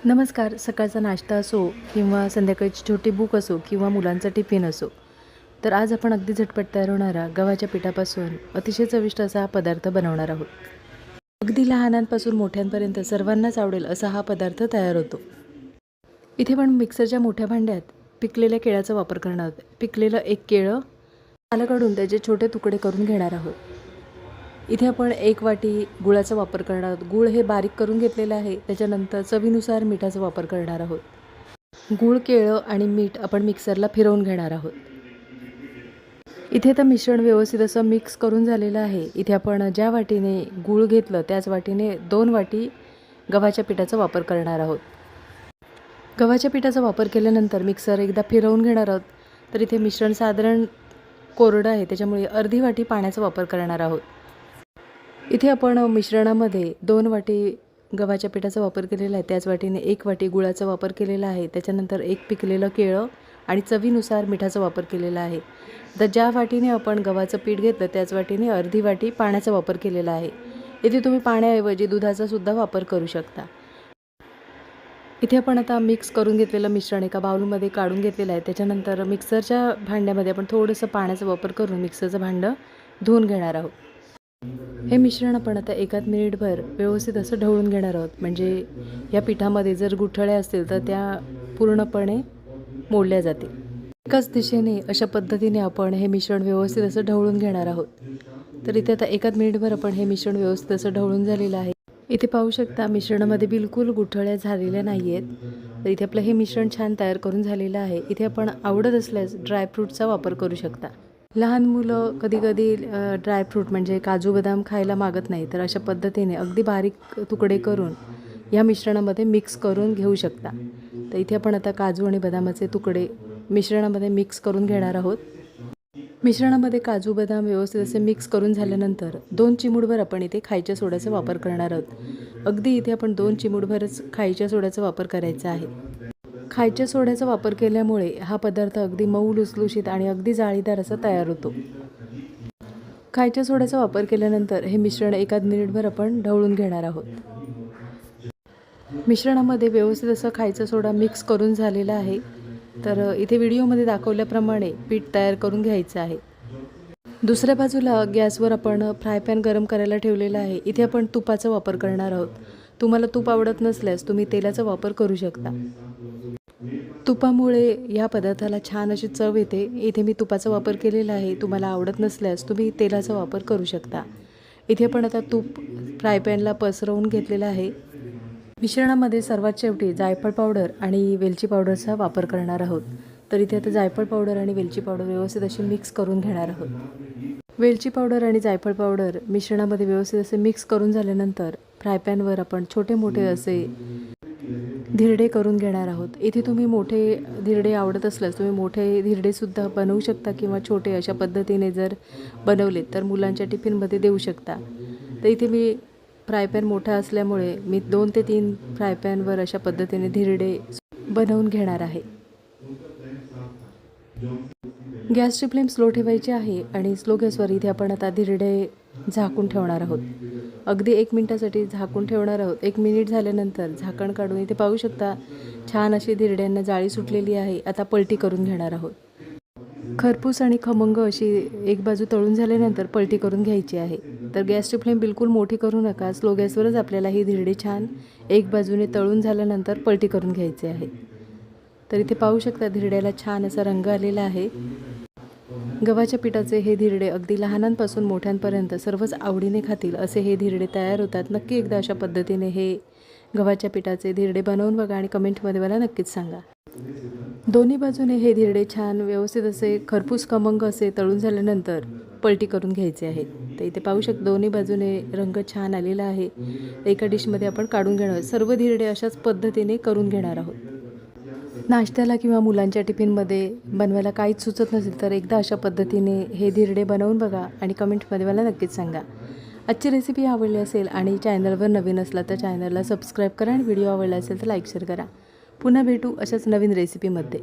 नमस्कार. सकाळचा नाश्ता असो किंवा संध्याकाळची छोटी भूक असो किंवा मुलांचा टिफिन असो, तर आज आपण अगदी झटपट तयार होणारा गव्हाच्या पिठापासून अतिशय चविष्ट असा हा पदार्थ बनवणार आहोत. अगदी लहानांपासून मोठ्यांपर्यंत सर्वांनाच आवडेल असा हा पदार्थ तयार होतो. इथे पण मिक्सरच्या मोठ्या भांड्यात पिकलेल्या केळ्याचा वापर करणार आहोत. पिकलेलं एक केळं सालं काढून त्याचे छोटे तुकडे करून घेणार आहोत. इथे आपण 1 वाटी गुळाचा वापर करणार आहोत. गूळ हे बारीक करून घेतलेलं आहे. त्याच्यानंतर चवीनुसार मिठाचा वापर करणार आहोत. गूळ, केळं आणि मीठ आपण मिक्सरला फिरवून घेणार आहोत. इथे तर मिश्रण व्यवस्थित असं मिक्स करून झालेलं आहे. इथे आपण ज्या वाटीने गूळ घेतलं त्याच वाटीने 2 वाटी गव्हाच्या पिठाचा वापर करणार आहोत. गव्हाच्या पिठाचा वापर केल्यानंतर मिक्सर एकदा फिरवून घेणार आहोत. तर इथे मिश्रण साधारण कोरडं आहे, त्याच्यामुळे अर्धी वाटी पाण्याचा वापर करणार आहोत. इथे आपण मिश्रणामध्ये 2 वाटी गव्हाच्या पिठाचा वापर केलेला आहे, त्याच वाटीने 1 वाटी गुळाचा वापर केलेला आहे. त्याच्यानंतर 1 पिकलेलं केळं आणि चवीनुसार मिठाचा वापर केलेला आहे. तर ज्या वाटीने आपण गव्हाचं पीठ घेतलं त्याच वाटीने अर्धी वाटी पाण्याचा वापर केलेला आहे. इथे तुम्ही पाण्याऐवजी दुधाचा सुद्धा वापर करू शकता. इथे आपण आता मिक्स करून घेतलेलं मिश्रण एका बाउलमध्ये काढून घेतलेलं आहे. त्याच्यानंतर मिक्सरच्या भांड्यामध्ये आपण थोडंसं पाण्याचा वापर करून मिक्सरचं भांडं धुवून घेणार आहोत. हे मिश्रण आपण आता 1 मिनिटभर व्यवस्थित असं ढवळून घेणार आहोत. म्हणजे या पिठामध्ये जर गुठळ्या असतील तर त्या पूर्णपणे मोडल्या जातील. एकाच दिशेने अशा पद्धतीने आपण हे मिश्रण व्यवस्थित असं ढवळून घेणार आहोत. तर इथे आता 1 मिनिटभर आपण हे मिश्रण व्यवस्थित असं ढवळून झालेलं आहे. इथे पाहू शकता मिश्रणामध्ये बिलकुल गुठळ्या झालेल्या नाही आहेत. तर इथे आपलं हे मिश्रण छान तयार करून झालेलं आहे. इथे आपण आवडत असल्यास ड्रायफ्रूटचा वापर करू शकता. लहान मुलं कधी-कधी ड्रायफ्रूट म्हणजे काजू बदाम खायला मागत नाही, तर अशा पद्धतीने अगदी बारीक तुकडे करून या मिश्रणामध्ये मिक्स करून घेऊ शकता. तर इथे आपण आता काजू आणि बदामाचे तुकडे मिश्रणामध्ये मिक्स करून घेणार आहोत. मिश्रणामध्ये काजू बदाम व्यवस्थित असे मिक्स करून झाल्यानंतर 2 चिमूटभर आपण इथे खायच्या सोड्याचा वापर करणार आहोत. अगदी इथे आपण 2 चिमूटभरच खायच्या सोड्याचा वापर करायचा आहे. खायच्या सोड्याचा वापर केल्यामुळे हा पदार्थ अगदी मऊ, लुसलुशीत आणि अगदी जाळीदार असा तयार होतो. खायच्या सोड्याचा वापर केल्यानंतर हे मिश्रण 1 मिनिटभर आपण ढवळून घेणार आहोत. मिश्रणामध्ये व्यवस्थित असं खायचा सोडा मिक्स करून झालेला आहे. तर इथे व्हिडिओमध्ये दाखवल्याप्रमाणे पीठ तयार करून घ्यायचं आहे. दुसऱ्या बाजूला गॅसवर आपण फ्राय पॅन गरम करायला ठेवलेला आहे. इथे आपण तुपाचा वापर करणार आहोत. तुम्हाला तूप आवडत नसल्यास तुम्ही तेलाचा वापर करू शकता. तुपामुळे या पदार्थाला छान अशी चव येते. इथे मी तुपाचा वापर केलेला आहे. तुम्हाला आवडत नसल्यास तुम्ही तेलाचा वापर करू शकता. इथे पण आता तूप फ्राय पॅनला पसरवून घेतलेलं आहे. मिश्रणामध्ये सर्वात शेवटी जायफळ पावडर आणि वेलची पावडरचा वापर करणार आहोत. तर इथे आता जायफळ पावडर आणि वेलची पावडर व्यवस्थित अशी मिक्स करून घेणार आहोत. वेलची पावडर आणि जायफळ पावडर मिश्रणामध्ये व्यवस्थित असे मिक्स करून झाल्यानंतर फ्राय पॅनवर आपण छोटे मोठे असे धिरडे करून घेणार आहोत. इथे तुम्ही मोठे धिरडे आवडत असल्यास तुम्ही मोठे धिरडेसुद्धा बनवू शकता किंवा छोटे अशा पद्धतीने जर बनवले तर मुलांच्या टिफिनमध्ये देऊ शकता. तर इथे मी फ्राय पॅन मोठा असल्यामुळे मी 2 ते 3 फ्राय पॅनवर अशा पद्धतीने धिरडे बनवून घेणार आहे. गॅसची फ्लेम स्लो ठेवायची आहे आणि स्लो गॅसवर इथे आपण आता धिरडे झाकून ठेवणार आहोत. अगदी 1 मिनिटासाठी झाकून ठेवणार आहोत. 1 मिनिट झाल्यानंतर झाकण काढून इथे पाहू शकता छान अशी धिरड्यांना जाळी सुटलेली आहे. आता पलटी करून घेणार आहोत. खरपूस आणि खमंग अशी एक बाजू तळून झाल्यानंतर पलटी करून घ्यायची आहे. तर गॅसची फ्लेम बिलकुल मोठी करू नका. स्लो गॅसवरच आपल्याला ही धिरडे छान एक बाजूने तळून झाल्यानंतर पलटी करून घ्यायचे आहे. तर इथे पाहू शकता धिरड्याला छान असा रंग आलेला आहे. गव्हाच्या पिठाचे हे धिरडे अगदी लहानांपासून मोठ्यांपर्यंत सर्वच आवडीने खातील असे हे धिरडे तयार होतात. नक्की एकदा अशा पद्धतीने हे गव्हाच्या पिठाचे धिरडे बनवून बघा आणि कमेंटमध्ये मला नक्कीच सांगा. दोन्ही बाजूने हे धिरडे छान व्यवस्थित असे खरपूस खमंग असे तळून झाल्यानंतर पलटी करून घ्यायचे आहेत. तर इथे पाहू शकता दोन्ही बाजूने रंग छान आलेला आहे. एका डिशमध्ये आपण काढून घेणार आहोत. सर्व धिरडे अशाच पद्धतीने करून घेणार आहोत. नाश्त्याला किंवा मुलांच्या टिफिनमध्ये बनवायला काहीच सुचत नसेल तर एकदा अशा पद्धतीने हे धिरडे बनवून बघा आणि कमेंटमध्ये मला नक्कीच सांगा. आजची रेसिपी आवडली असेल आणि चॅनलवर नवीन असला तर चॅनलला सबस्क्राईब करा आणि व्हिडिओ आवडला असेल तर लाईक शेअर करा. पुन्हा भेटू अशाच नवीन रेसिपीमध्ये.